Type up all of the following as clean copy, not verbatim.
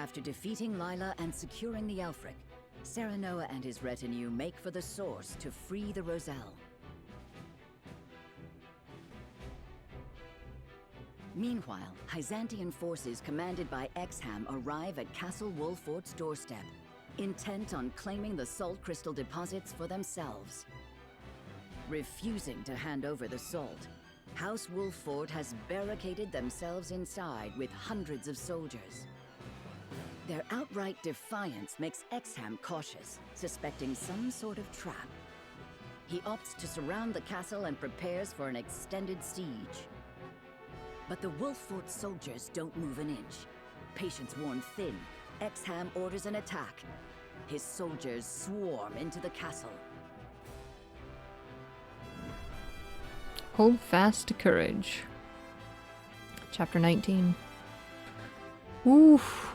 After defeating Lila and securing the Elfric, Serenoa and his retinue make for the source to free the Roselle. Meanwhile, Hyzantian forces commanded by Exham arrive at Castle Wolfort's doorstep, intent on claiming the salt crystal deposits for themselves. Refusing to hand over the salt, House Wolfort has barricaded themselves inside with hundreds of soldiers. Their outright defiance makes Exham cautious, suspecting some sort of trap. He opts to surround the castle and prepares for an extended siege. But the Wolfort soldiers don't move an inch. Patience worn thin, Exham orders an attack. His soldiers swarm into the castle. Hold fast to courage. Chapter 19. Oof.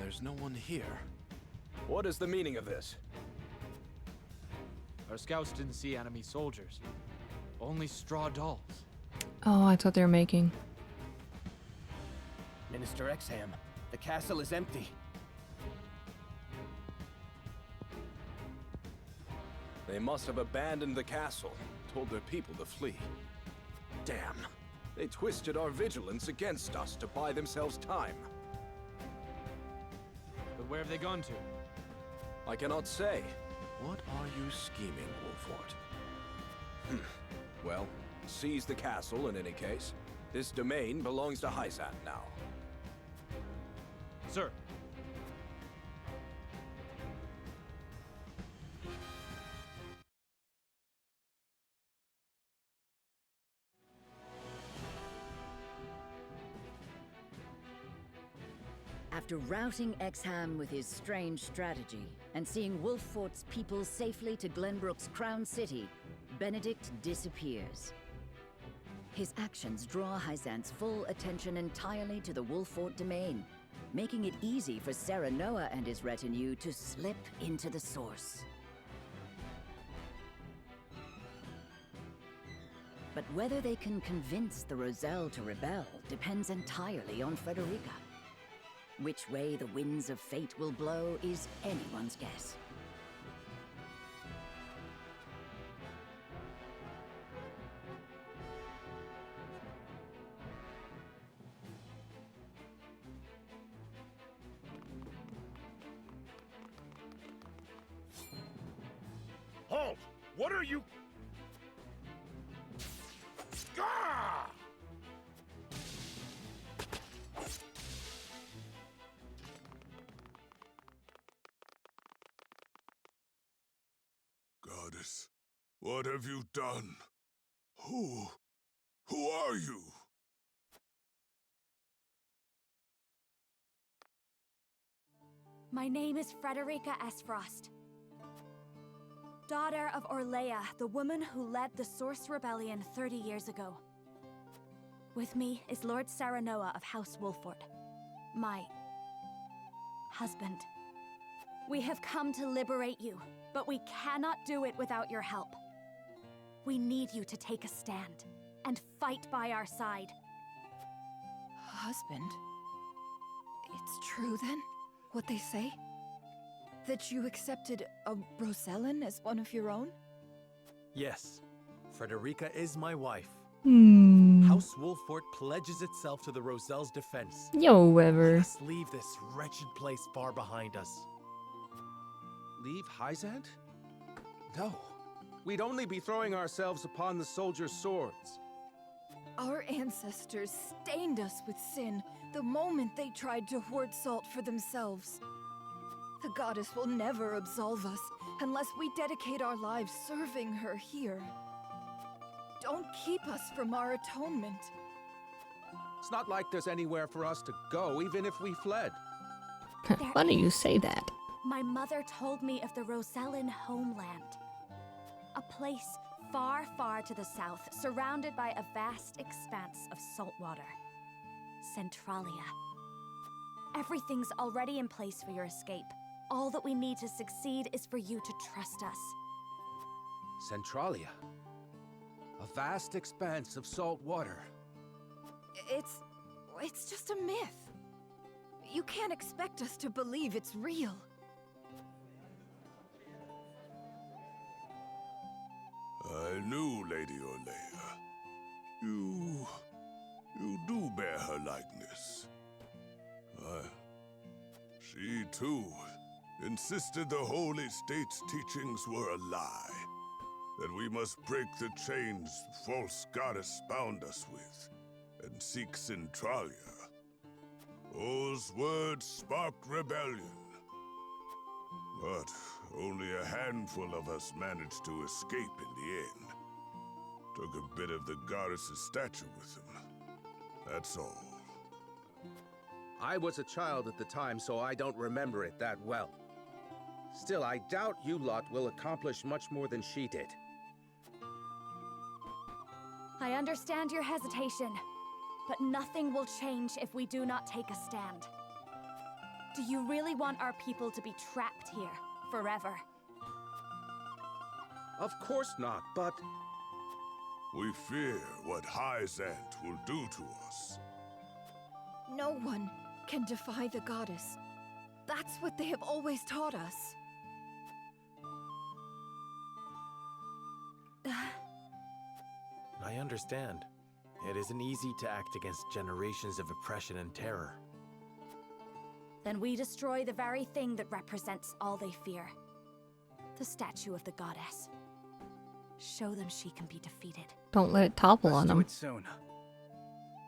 There's no one here. What is the meaning of this? Our scouts didn't see enemy soldiers. Only straw dolls. Oh, I thought they were making. Minister Exham, the castle is empty. They must have abandoned the castle, told their people to flee. Damn. They twisted our vigilance against us to buy themselves time. But where have they gone to? I cannot say. What are you scheming, Wolfort? Well, seize the castle in any case. This domain belongs to Hyzant now. Sir. After routing Exham with his strange strategy, and seeing Wolfort's people safely to Glenbrook's crown city, Benedict disappears. His actions draw Hyzant's full attention entirely to the Wolfort domain, making it easy for Serenoa and his retinue to slip into the source. But whether they can convince the Roselle to rebel depends entirely on Frederica. Which way the winds of fate will blow is anyone's guess. Halt! What are you... Gah! Goddess, what have you done? Who are you? My name is Frederica Esfrost, daughter of Orlea, the woman who led the Source Rebellion 30 years ago. With me is Lord Serenoa of House Wolfort, my husband. We have come to liberate you, but we cannot do it without your help. We need you to take a stand and fight by our side. Husband? It's true then, what they say? That you accepted a Rosellan as one of your own? Yes, Frederica is my wife. Hmm. House Wolfort pledges itself to the Roselle's defense. Yo, Let ever. us leave this wretched place far behind us. Leave Hyzant? No. We'd only be throwing ourselves upon the soldiers' swords. Our ancestors stained us with sin the moment they tried to hoard salt for themselves. The goddess will never absolve us unless we dedicate our lives serving her here. Don't keep us from our atonement. It's not like there's anywhere for us to go, even if we fled. Funny you say that. My mother told me of the Rosellan homeland. A place far, far to the south, surrounded by a vast expanse of salt water. Centralia. Everything's already in place for your escape. All that we need to succeed is for you to trust us. Centralia. A vast expanse of salt water. It's just a myth. You can't expect us to believe it's real. I knew Lady Orlea. You do bear her likeness. She, too, insisted the Holy State's teachings were a lie. That we must break the chains the false goddess bound us with, and seek Centralia. Those words sparked rebellion. But only a handful of us managed to escape in the end. Took a bit of the goddess's statue with them. That's all. I was a child at the time, so I don't remember it that well. Still, I doubt you lot will accomplish much more than she did. I understand your hesitation, but nothing will change if we do not take a stand. Do you really want our people to be trapped here forever? Of course not, but... We fear what Hyzant will do to us. No one can defy the goddess. That's what they have always taught us. I understand. It isn't easy to act against generations of oppression and terror. Then we destroy the very thing that represents all they fear. The statue of the goddess. Show them she can be defeated. Don't let it topple on Let's do them. it soon.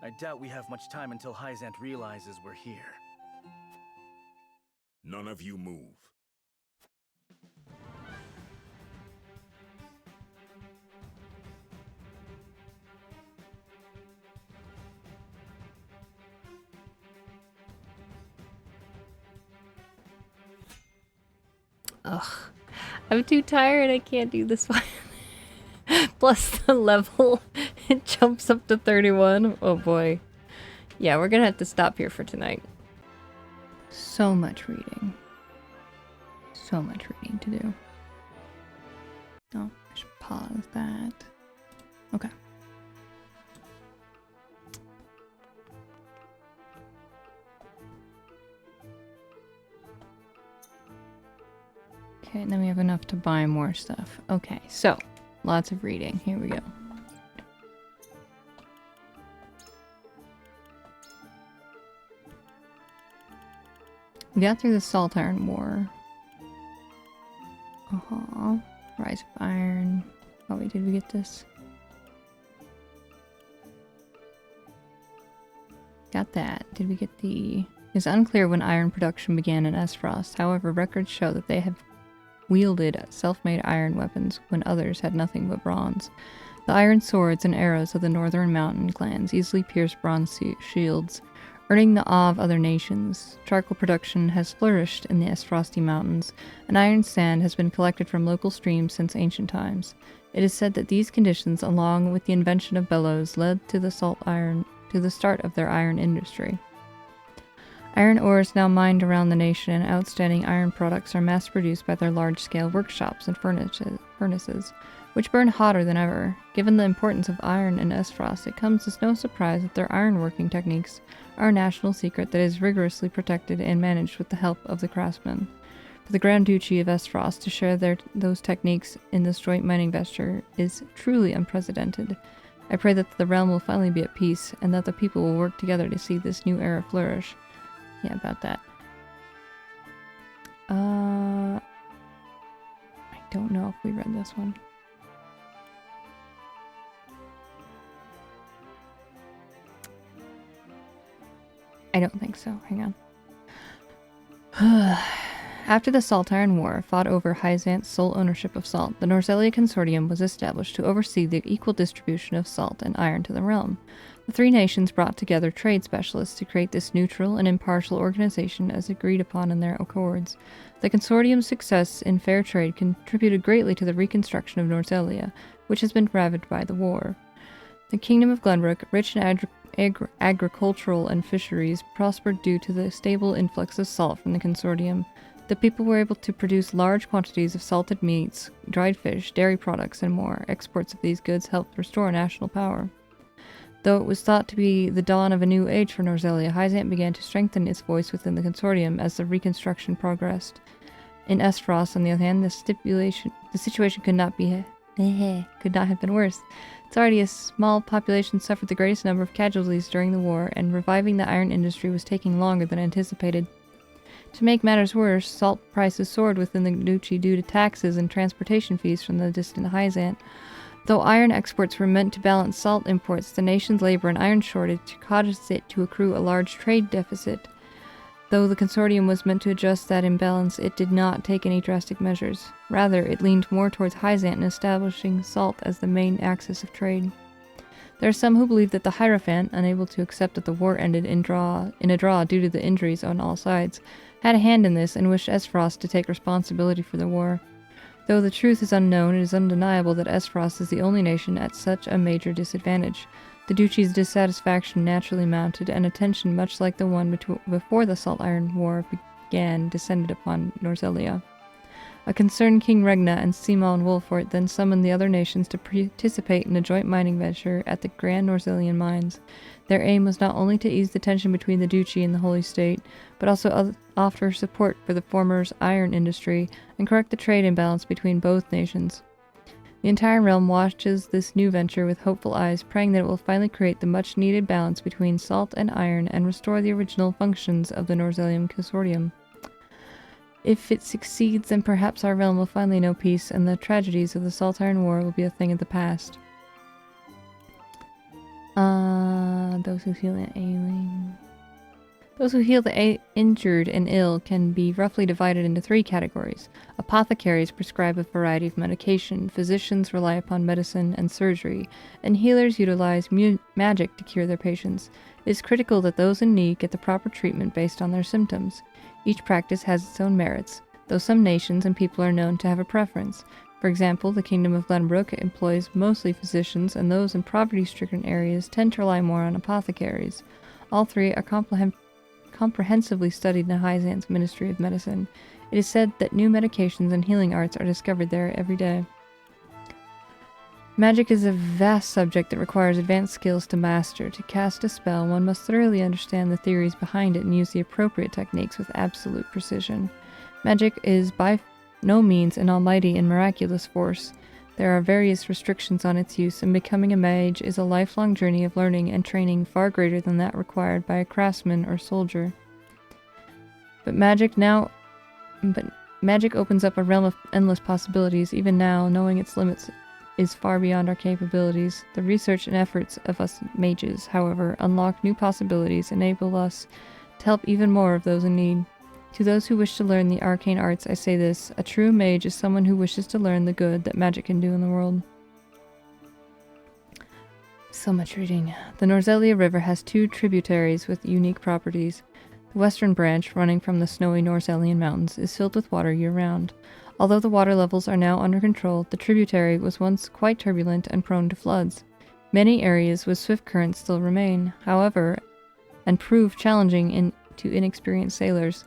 I doubt we have much time until Hyzant realizes we're here. None of you move. Ugh. I'm too tired. I can't do this one. Plus the level, it jumps up to 31. Oh boy. Yeah, we're gonna have to stop here for tonight. So much reading. So much reading to do. Oh, I should pause that. Okay. Okay, and then we have enough to buy more stuff. Okay, so lots of reading. Here we go. We got through the Salt Iron War. Rise of Iron. Oh wait, did we get this? Got that. Did we get the... It's unclear when iron production began in Esfrost. However, records show that they have wielded self-made iron weapons when others had nothing but bronze. The iron swords and arrows of the northern mountain clans easily pierced bronze shields, earning the awe of other nations. Charcoal production has flourished in the Esfrosty Mountains, and iron sand has been collected from local streams since ancient times. It is said that these conditions, along with the invention of bellows, led to the start of their iron industry. Iron ore is now mined around the nation, and outstanding iron products are mass-produced by their large-scale workshops and furnaces, which burn hotter than ever. Given the importance of iron in Esfrost, it comes as no surprise that their ironworking techniques are a national secret that is rigorously protected and managed with the help of the craftsmen. For the Grand Duchy of Esfrost to share those techniques in this joint mining venture is truly unprecedented. I pray that the realm will finally be at peace, and that the people will work together to see this new era flourish. Yeah, about that. I don't know if we read this one. I don't think so. Hang on. After the Salt Iron War fought over Hyzant's sole ownership of salt, the Norzelia Consortium was established to oversee the equal distribution of salt and iron to the realm. The three nations brought together trade specialists to create this neutral and impartial organization as agreed upon in their accords. The consortium's success in fair trade contributed greatly to the reconstruction of Norzelia, which has been ravaged by the war. The Kingdom of Glenbrook, rich in agricultural and fisheries, prospered due to the stable influx of salt from the consortium. The people were able to produce large quantities of salted meats, dried fish, dairy products, and more. Exports of these goods helped restore national power. Though it was thought to be the dawn of a new age for Norzelia, Hyzant began to strengthen its voice within the consortium as the reconstruction progressed. In Esfrost, on the other hand, the situation could not have been worse. It's already a small population suffered the greatest number of casualties during the war, and reviving the iron industry was taking longer than anticipated. To make matters worse, salt prices soared within the duchy due to taxes and transportation fees from the distant Hyzant. Though iron exports were meant to balance salt imports, the nation's labor and iron shortage caused it to accrue a large trade deficit. Though the consortium was meant to adjust that imbalance, it did not take any drastic measures. Rather, it leaned more towards Hyzant in establishing salt as the main axis of trade. There are some who believe that the Hierophant, unable to accept that the war ended in a draw due to the injuries on all sides, had a hand in this and wished Esfrost to take responsibility for the war. Though the truth is unknown, it is undeniable that Esfrost is the only nation at such a major disadvantage. The duchy's dissatisfaction naturally mounted, and a tension much like the one before the Salt Iron War began descended upon Norzelia. A concerned King Regna and Simon Wolfort then summoned the other nations to participate in a joint mining venture at the Grand Norzelian mines. Their aim was not only to ease the tension between the duchy and the Holy State, but also offer support for the former's iron industry and correct the trade imbalance between both nations. The entire realm watches this new venture with hopeful eyes, praying that it will finally create the much-needed balance between salt and iron and restore the original functions of the Norzelian Consortium. If it succeeds, then perhaps our realm will finally know peace, and the tragedies of the Salt Iron War will be a thing of the past. Those who heal the ailing. Those who heal the injured and ill can be roughly divided into three categories. Apothecaries prescribe a variety of medication, physicians rely upon medicine and surgery, and healers utilize magic to cure their patients. It is critical that those in need get the proper treatment based on their symptoms. Each practice has its own merits, though some nations and people are known to have a preference. For example, the Kingdom of Glenbrook employs mostly physicians, and those in poverty-stricken areas tend to rely more on apothecaries. All three are comprehensively studied in Hyzant's Ministry of Medicine. It is said that new medications and healing arts are discovered there every day. Magic is a vast subject that requires advanced skills to master. To cast a spell, one must thoroughly understand the theories behind it and use the appropriate techniques with absolute precision. Magic is by no means an almighty and miraculous force. There are various restrictions on its use, and becoming a mage is a lifelong journey of learning and training far greater than that required by a craftsman or soldier. But magic opens up a realm of endless possibilities. Even now, knowing its limits is far beyond our capabilities. The research and efforts of us mages, however, unlock new possibilities, enable us to help even more of those in need. To those who wish to learn the arcane arts, I say this: a true mage is someone who wishes to learn the good that magic can do in the world. So much reading. The Norzelia River has two tributaries with unique properties. The western branch, running from the snowy Norzelian mountains, is filled with water year-round. Although the water levels are now under control, the tributary was once quite turbulent and prone to floods. Many areas with swift currents still remain, however, and prove challenging to inexperienced sailors.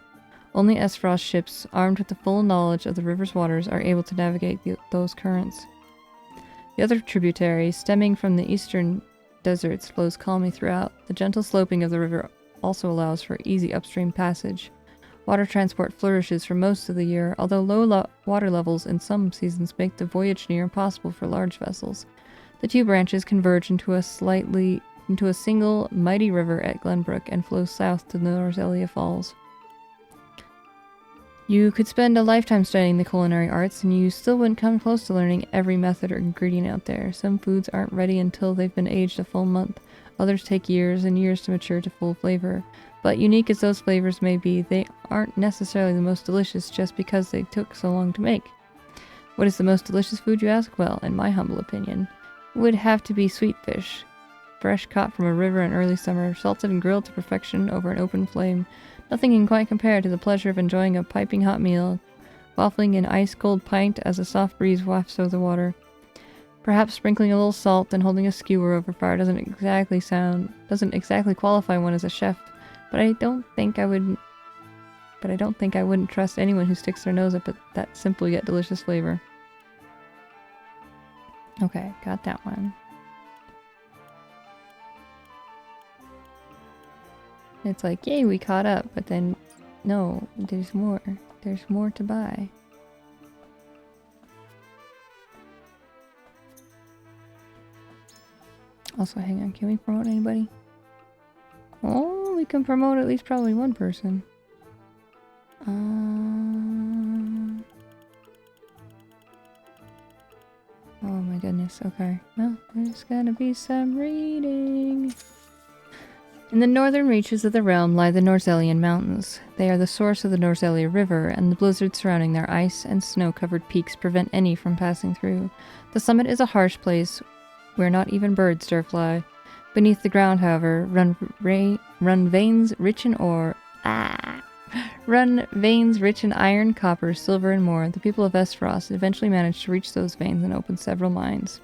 Only Esfrost ships, armed with the full knowledge of the river's waters, are able to navigate those currents. The other tributary, stemming from the eastern deserts, flows calmly throughout. The gentle sloping of the river also allows for easy upstream passage. Water transport flourishes for most of the year, although low water levels in some seasons make the voyage near impossible for large vessels. The two branches converge into a single mighty river at Glenbrook and flow south to the Norzelia Falls. You could spend a lifetime studying the culinary arts, and you still wouldn't come close to learning every method or ingredient out there. Some foods aren't ready until they've been aged a full month. Others take years and years to mature to full flavor. But unique as those flavors may be, they aren't necessarily the most delicious just because they took so long to make. What is the most delicious food, you ask? Well, in my humble opinion, it would have to be sweet fish. Fresh caught from a river in early summer, salted and grilled to perfection over an open flame. Nothing can quite compare to the pleasure of enjoying a piping hot meal, quaffing an ice-cold pint as a soft breeze wafts over the water. Perhaps sprinkling a little salt and holding a skewer over fire doesn't exactly qualify one as a chef, but I don't think I would but I don't think I wouldn't trust anyone who sticks their nose up at that simple yet delicious flavor. Okay, got that one. It's like, yay, we caught up, but then, no, there's more. There's more to buy. Also, hang on, can we promote anybody? Oh, we can promote at least probably one person. Oh my goodness, okay. Well, there's gonna be some reading. In the northern reaches of the realm lie the Norzellian Mountains. They are the source of the Norzellia River, and the blizzards surrounding their ice and snow-covered peaks prevent any from passing through. The summit is a harsh place where not even birds dare fly. Beneath the ground, however, run veins rich in iron, copper, silver, and more. The people of Esfrost eventually managed to reach those veins and open several mines.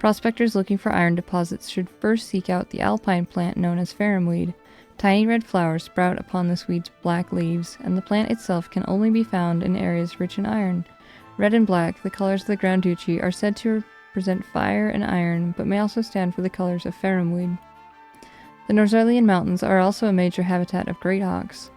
Prospectors looking for iron deposits should first seek out the alpine plant known as faramweed. Tiny red flowers sprout upon this weed's black leaves, and the plant itself can only be found in areas rich in iron. Red and black, the colors of the Grand Duchy, are said to represent fire and iron, but may also stand for the colors of faramweed. The Norzellian Mountains are also a major habitat of great hawks.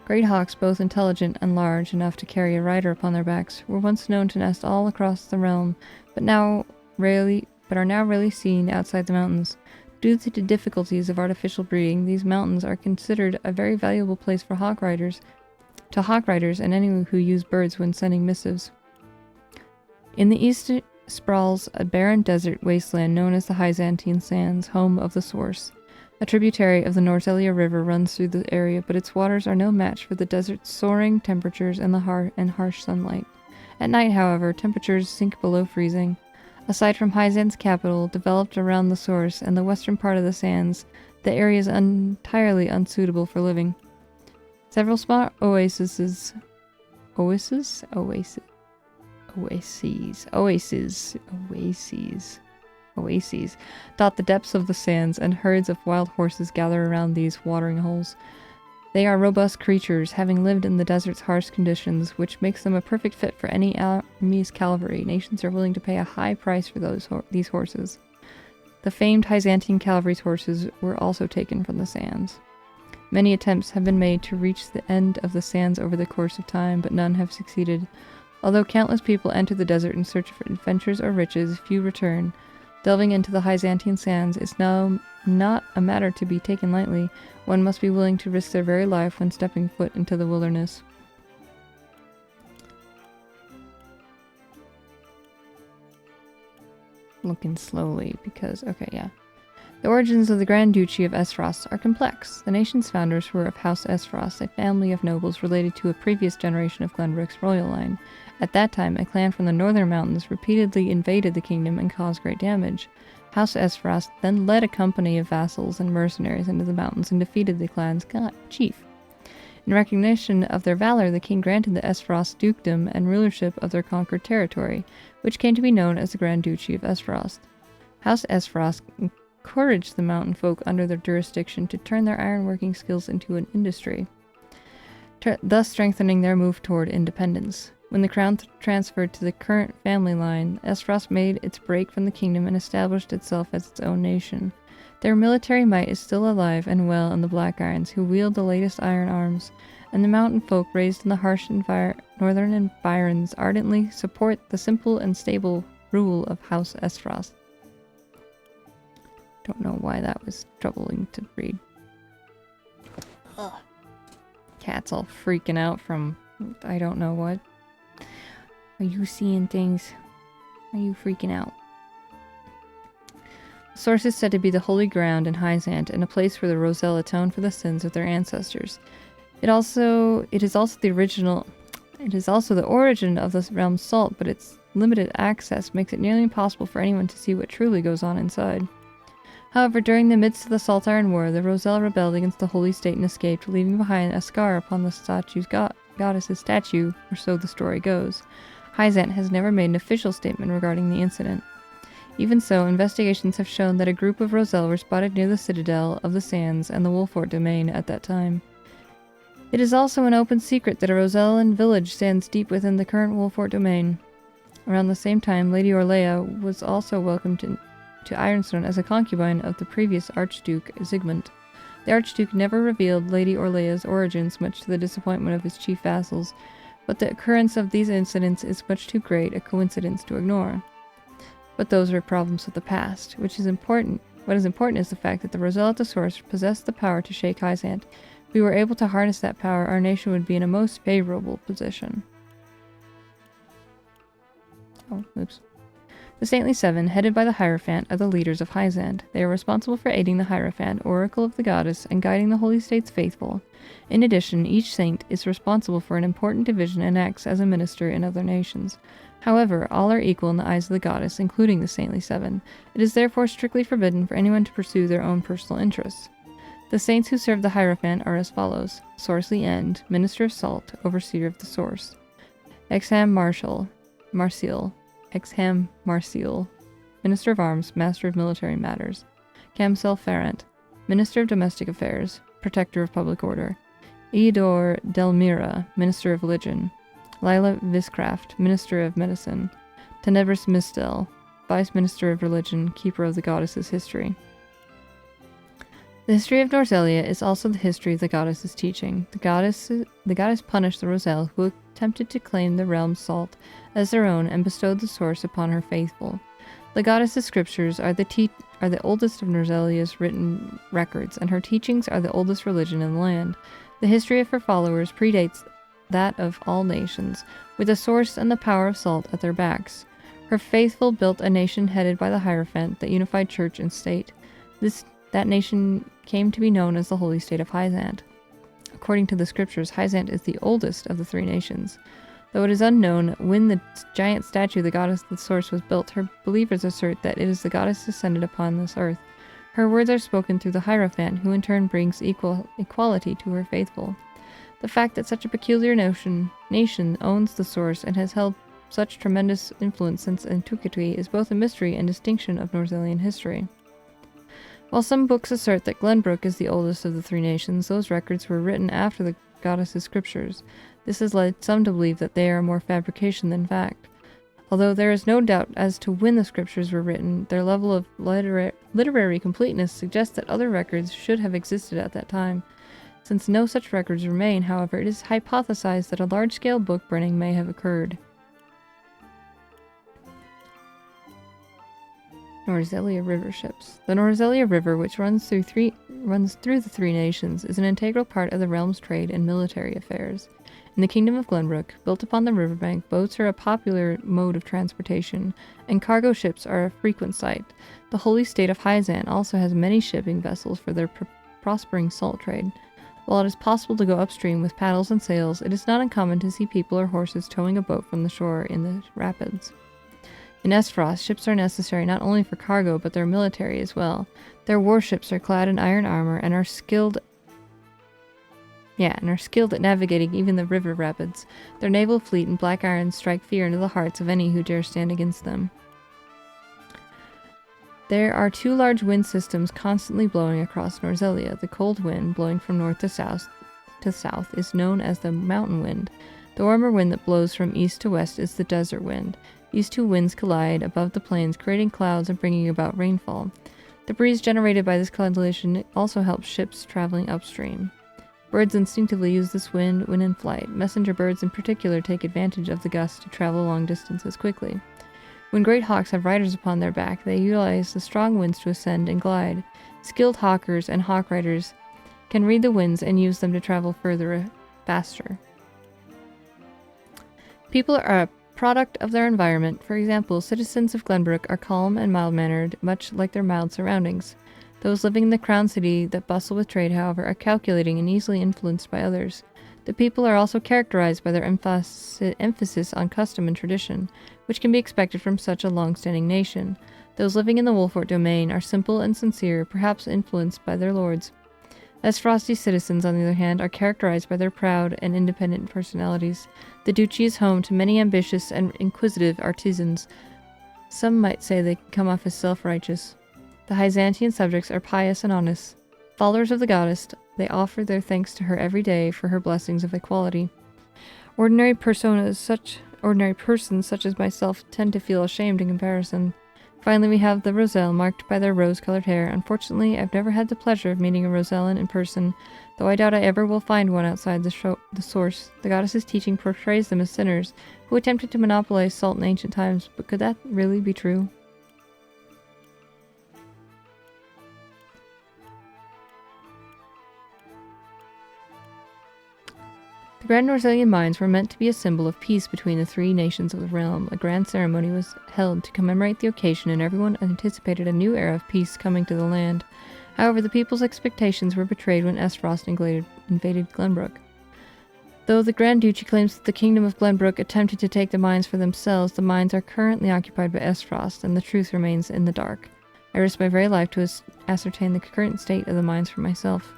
Great hawks, both intelligent and large enough to carry a rider upon their backs, were once known to nest all across the realm, but are now rarely seen outside the mountains. Due to the difficulties of artificial breeding, these mountains are considered a very valuable place for hawk riders and anyone who use birds when sending missives. In the east sprawls a barren desert wasteland known as the Hyzantine Sands, home of the Source. A tributary of the Norzellia River runs through the area, but its waters are no match for the desert's soaring temperatures and harsh sunlight. At night, however, temperatures sink below freezing. Aside from Hyzant's capital, developed around the Source and the western part of the sands, the area is entirely unsuitable for living. Several small oases dot the depths of the sands, and herds of wild horses gather around these watering holes. They are robust creatures, having lived in the desert's harsh conditions, which makes them a perfect fit for any army's cavalry. Nations are willing to pay a high price for these horses. The famed Hyzantine cavalry's horses were also taken from the sands. Many attempts have been made to reach the end of the sands over the course of time, but none have succeeded. Although countless people enter the desert in search for adventures or riches, few return. Delving into the Hyzantine sands is now not a matter to be taken lightly. One must be willing to risk their very life when stepping foot into the wilderness. Looking slowly because, okay, yeah. The origins of the Grand Duchy of Esfrost are complex. The nation's founders were of House Esfrost, a family of nobles related to a previous generation of Glenbrook's royal line. At that time, a clan from the northern mountains repeatedly invaded the kingdom and caused great damage. House Esfrost then led a company of vassals and mercenaries into the mountains and defeated the clan's chief. In recognition of their valor, the king granted the Esfrost dukedom and rulership of their conquered territory, which came to be known as the Grand Duchy of Esfrost. House Esfrost encouraged the mountain folk under their jurisdiction to turn their ironworking skills into an industry, thus strengthening their move toward independence. When the crown transferred to the current family line, Esfrost made its break from the kingdom and established itself as its own nation. Their military might is still alive and well in the Black Irons, who wield the latest iron arms, and the mountain folk raised in the harsh northern environs ardently support the simple and stable rule of House Esfrost. Don't know why that was troubling to read. Ugh. Cat's all freaking out from I don't know what. Are you seeing things? Are you freaking out? The source is said to be the holy ground in Hyzant and a place where the Roselle atone for the sins of their ancestors. It is also the origin of this realm's salt, but its limited access makes it nearly impossible for anyone to see what truly goes on inside. However, during the midst of the Salt Iron War, the Roselle rebelled against the holy state and escaped, leaving behind a scar upon the goddess's statue, or so the story goes. Hyzant has never made an official statement regarding the incident. Even so, investigations have shown that a group of Roselle were spotted near the citadel of the Sands and the Wolfort domain at that time. It is also an open secret that a Rosellan village stands deep within the current Wolfort domain. Around the same time, Lady Orlea was also welcomed to Ironstone as a concubine of the previous Archduke Zygmunt. The Archduke never revealed Lady Orlea's origins, much to the disappointment of his chief vassals, but the occurrence of these incidents is much too great a coincidence to ignore. But those are problems of the past. What is important is the fact that the Roselle at the source possessed the power to shake Hyzant. If we were able to harness that power, our nation would be in a most favorable position. Oh, oops. The Saintly Seven, headed by the Hierophant, are the leaders of Hyzant. They are responsible for aiding the Hierophant, oracle of the goddess, and guiding the Holy State's faithful. In addition, each saint is responsible for an important division and acts as a minister in other nations. However, all are equal in the eyes of the goddess, including the Saintly Seven. It is therefore strictly forbidden for anyone to pursue their own personal interests. The saints who serve the Hierophant are as follows: Sorcely End, Minister of Salt, Overseer of the Source; Exham Marcial, Exham Marcial, Minister of Arms, Master of Military Matters; Camsel Ferrant, Minister of Domestic Affairs, Protector of Public Order; Eudor Delmira, Minister of Religion; Lila Viscraft, Minister of Medicine; Tenebris Mistel, Vice Minister of Religion, Keeper of the Goddess's History. The history of Norzelia is also the history of the goddess's teaching. The goddess punished the Roselle who attempted to claim the realm's salt as their own and bestowed the source upon her faithful. The goddess's scriptures are the oldest of Norzelia's written records, and her teachings are the oldest religion in the land. The history of her followers predates that of all nations, with the source and the power of salt at their backs. Her faithful built a nation headed by the Hierophant that unified church and state. That nation came to be known as the Holy State of Hyzant. According to the scriptures, Hyzant is the oldest of the three nations. Though it is unknown when the giant statue of the goddess of the source was built, her believers assert that it is the goddess descended upon this earth. Her words are spoken through the Hierophant, who in turn brings equality to her faithful. The fact that such a peculiar nation owns the source and has held such tremendous influence since antiquity is both a mystery and distinction of Norzelian history. While some books assert that Glenbrook is the oldest of the three nations, those records were written after the goddess's scriptures. This has led some to believe that they are more fabrication than fact. Although there is no doubt as to when the scriptures were written, their level of literary completeness suggests that other records should have existed at that time. Since no such records remain, however, it is hypothesized that a large-scale book burning may have occurred. Norzelia River ships. The Norzelia River, which runs through the three nations, is an integral part of the realm's trade and military affairs. In the Kingdom of Glenbrook, built upon the riverbank, boats are a popular mode of transportation, and cargo ships are a frequent sight. The Holy State of Hyzant also has many shipping vessels for their prospering salt trade. While it is possible to go upstream with paddles and sails, it is not uncommon to see people or horses towing a boat from the shore in the rapids. In Esfrost, ships are necessary not only for cargo, but their military as well. Their warships are clad in iron armor and are skilled at navigating even the river rapids. Their naval fleet and black irons strike fear into the hearts of any who dare stand against them. There are two large wind systems constantly blowing across Norzelia. The cold wind, blowing from north to south, is known as the mountain wind. The warmer wind that blows from east to west is the desert wind. These two winds collide above the plains, creating clouds and bringing about rainfall. The breeze generated by this collision also helps ships traveling upstream. Birds instinctively use this wind when in flight. Messenger birds in particular take advantage of the gusts to travel long distances quickly. When great hawks have riders upon their back, they utilize the strong winds to ascend and glide. Skilled hawkers and hawk riders can read the winds and use them to travel faster. People are a product of their environment. For example, citizens of Glenbrook are calm and mild-mannered, much like their mild surroundings. Those living in the crown city that bustle with trade, however, are calculating and easily influenced by others. The people are also characterized by their emphasis on custom and tradition, which can be expected from such a long-standing nation. Those living in the Wolfort domain are simple and sincere, perhaps influenced by their lords. As Frosty citizens, on the other hand, are characterized by their proud and independent personalities. The duchy is home to many ambitious and inquisitive artisans. Some might say they come off as self-righteous. The Hyzantian subjects are pious and honest. Followers of the goddess, they offer their thanks to her every day for her blessings of equality. Ordinary persons such as myself tend to feel ashamed in comparison. Finally, we have the Roselle, marked by their rose-colored hair. Unfortunately, I've never had the pleasure of meeting a Rosellan in person, though I doubt I ever will find one outside the source. The goddess's teaching portrays them as sinners who attempted to monopolize salt in ancient times, but could that really be true? The Grand Norzelian mines were meant to be a symbol of peace between the three nations of the realm. A grand ceremony was held to commemorate the occasion, and everyone anticipated a new era of peace coming to the land. However, the people's expectations were betrayed when Esfrost invaded Glenbrook. Though the Grand Duchy claims that the Kingdom of Glenbrook attempted to take the mines for themselves, the mines are currently occupied by Esfrost, and the truth remains in the dark. I risk my very life to ascertain the current state of the mines for myself.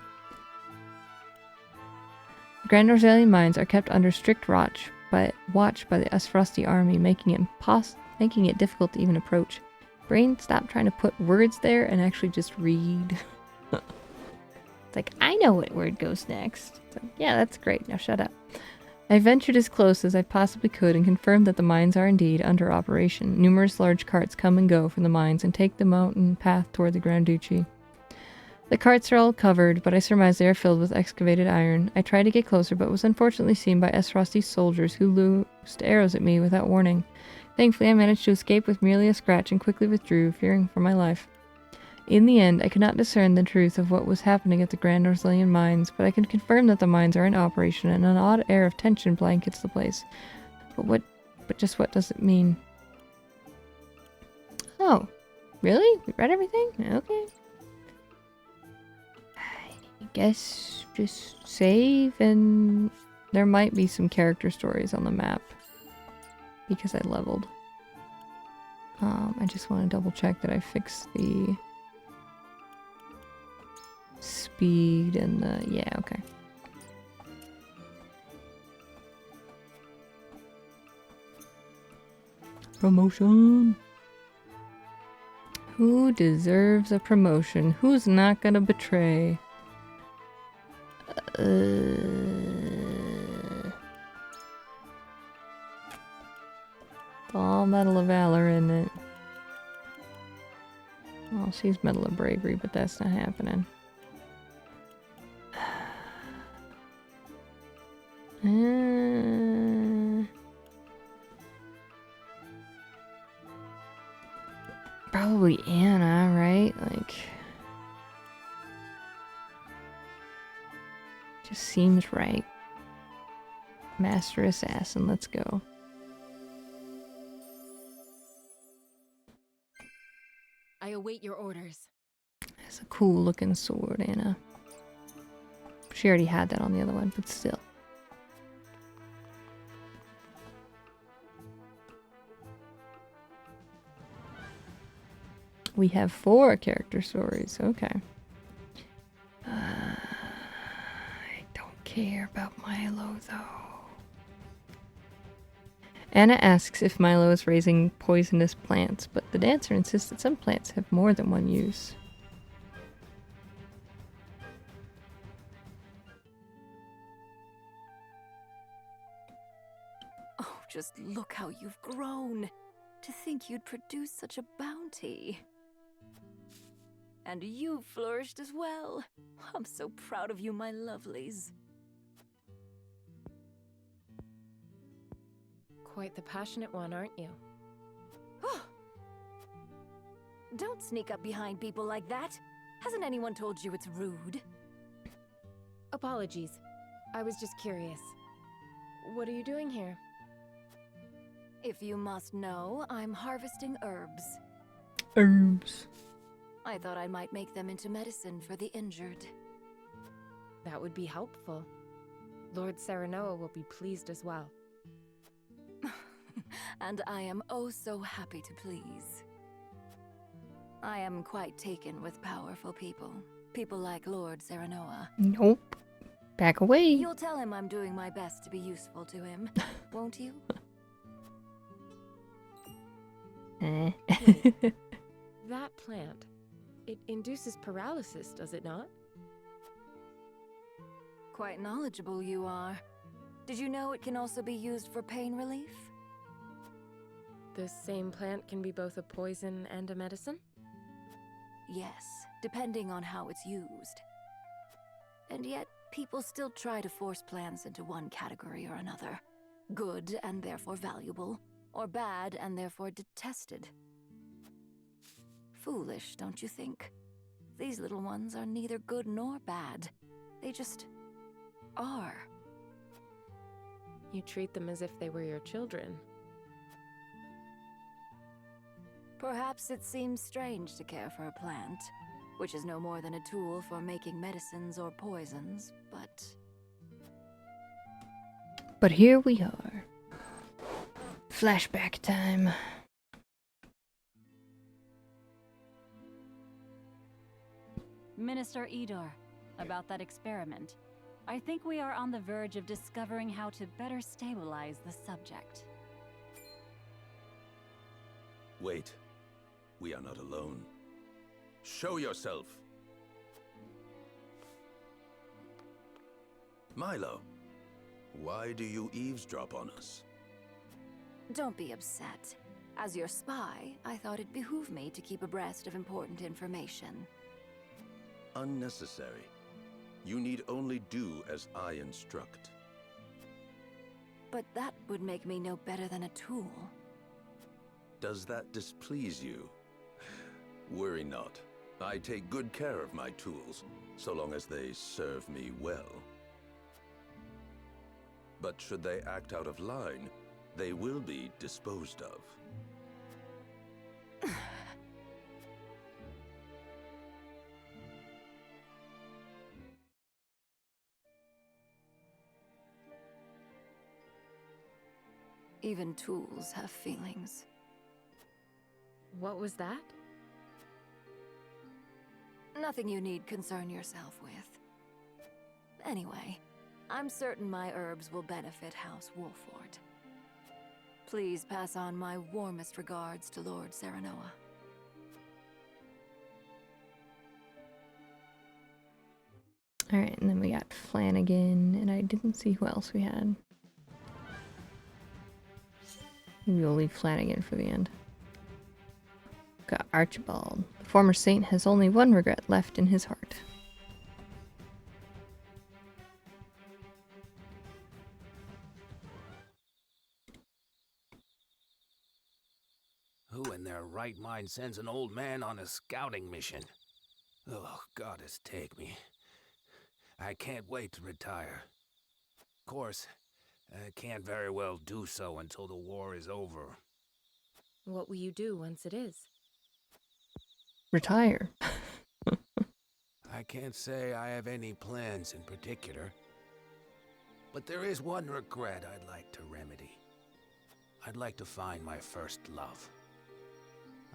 The Grand Norzelian mines are kept under strict watch by the Esfrosti army, making it difficult to even approach. Brain, stop trying to put words there and actually just read. It's like, I know what word goes next. So, yeah, that's great. Now shut up. I ventured as close as I possibly could and confirmed that the mines are indeed under operation. Numerous large carts come and go from the mines and take the mountain path toward the Grand Duchy. The carts are all covered, but I surmise they are filled with excavated iron. I tried to get closer, but was unfortunately seen by Esfrosti's soldiers, who loosed arrows at me without warning. Thankfully, I managed to escape with merely a scratch and quickly withdrew, fearing for my life. In the end, I could not discern the truth of what was happening at the Grand Norzelian mines, but I can confirm that the mines are in operation, and an odd air of tension blankets the place. But just what does it mean? Oh, really? We read everything? Okay. I guess just save, and there might be some character stories on the map because I leveled. I just want to double check that I fixed the speed and the... yeah, okay. Promotion! Who deserves a promotion? Who's not gonna betray? All Medal of Valor in it. Well, she's Medal of Bravery, but that's not happening. Probably Anna, right? Like... just seems right. Master Assassin, let's go. I await your orders. That's a cool looking sword, Anna. She already had that on the other one, but still. We have 4 character stories, okay. I don't care about Milo, though. Anna asks if Milo is raising poisonous plants, but the dancer insists that some plants have more than one use. Oh, just look how you've grown. To think you'd produce such a bounty. And you've flourished as well. I'm so proud of you, my lovelies. Quite the passionate one, aren't you? Don't sneak up behind people like that. Hasn't anyone told you it's rude? Apologies. I was just curious. What are you doing here? If you must know, I'm harvesting herbs. Herbs. I thought I might make them into medicine for the injured. That would be helpful. Lord Serenoa will be pleased as well. And I am oh so happy to please. I am quite taken with powerful people. People like Lord Serenoa. Nope. Back away. You'll tell him I'm doing my best to be useful to him, won't you? That plant, it induces paralysis, does it not? Quite knowledgeable you are. Did you know it can also be used for pain relief? The same plant can be both a poison and a medicine? Yes, depending on how it's used. And yet, people still try to force plants into one category or another. Good and therefore valuable, or bad and therefore detested. Foolish, don't you think? These little ones are neither good nor bad. They just are. You treat them as if they were your children. Perhaps it seems strange to care for a plant, which is no more than a tool for making medicines or poisons, but... But here we are. Flashback time. Minister Edor, about that experiment. I think we are on the verge of discovering how to better stabilize the subject. Wait. We are not alone. Show yourself! Milo, why do you eavesdrop on us? Don't be upset. As your spy, I thought it behooved me to keep abreast of important information. Unnecessary. You need only do as I instruct. But that would make me no better than a tool. Does that displease you? Worry not. I take good care of my tools, so long as they serve me well. But should they act out of line, they will be disposed of. Even tools have feelings. What was that? Nothing you need concern yourself with. Anyway, I'm certain my herbs will benefit House Wolfort. Please pass on my warmest regards to Lord Serenoa. Alright, and then we got Flanagan, and I didn't see who else we had. Maybe we'll leave Flanagan for the end. Got Archibald. The former saint has only one regret left in his heart. Who in their right mind sends an old man on a scouting mission? Oh, goddess take me. I can't wait to retire. Of course, I can't very well do so until the war is over. What will you do once it is? Retire. I can't say I have any plans in particular. But there is one regret I'd like to remedy. I'd like to find my first love.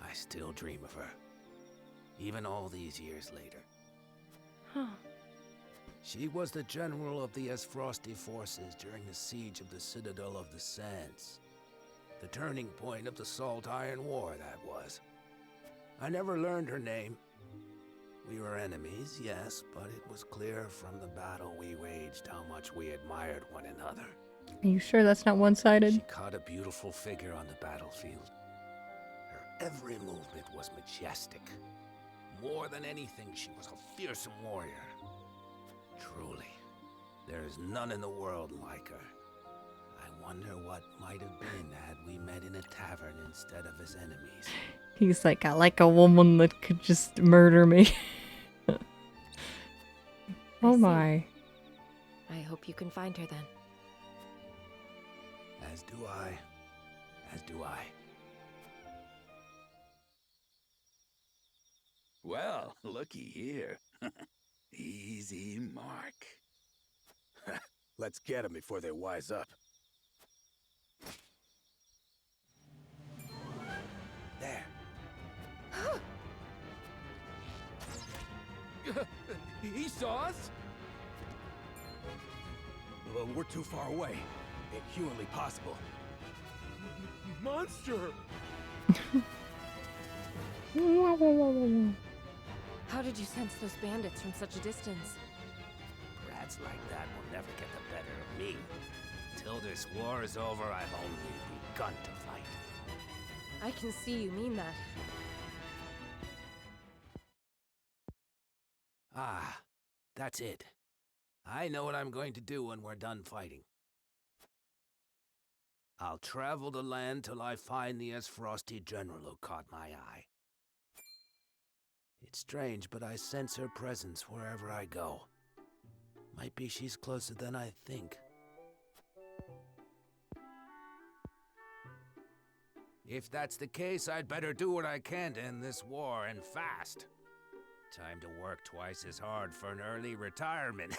I still dream of her, even all these years later. Huh. She was the general of the Esfrosti forces during the siege of the Citadel of the Sands. The turning point of the Salt Iron War, that was. I never learned her name. We were enemies, yes, but it was clear from the battle we waged how much we admired one another. Are you sure that's not one-sided? She caught a beautiful figure on the battlefield. Her every movement was majestic. More than anything, she was a fearsome warrior. Truly, there is none in the world like her. I wonder what might have been had we met in a tavern instead of as enemies. He's like, I like a woman that could just murder me. Oh my. I hope you can find her then. As do I. As do I. Well, looky here. Easy mark. Let's get them before they wise up. There. He saw us? Well, we're too far away. Inhumanly possible. Monster! How did you sense those bandits from such a distance? Perhaps Thoughts like that will never get the better of me. Till this war is over, I've only begun to fight. I can see you mean that. Ah, that's it. I know what I'm going to do when we're done fighting. I'll travel the land till I find the Frosty general who caught my eye. It's strange, but I sense her presence wherever I go. Might be she's closer than I think. If that's the case, I'd better do what I can to end this war, and fast. Time to work twice as hard for an early retirement.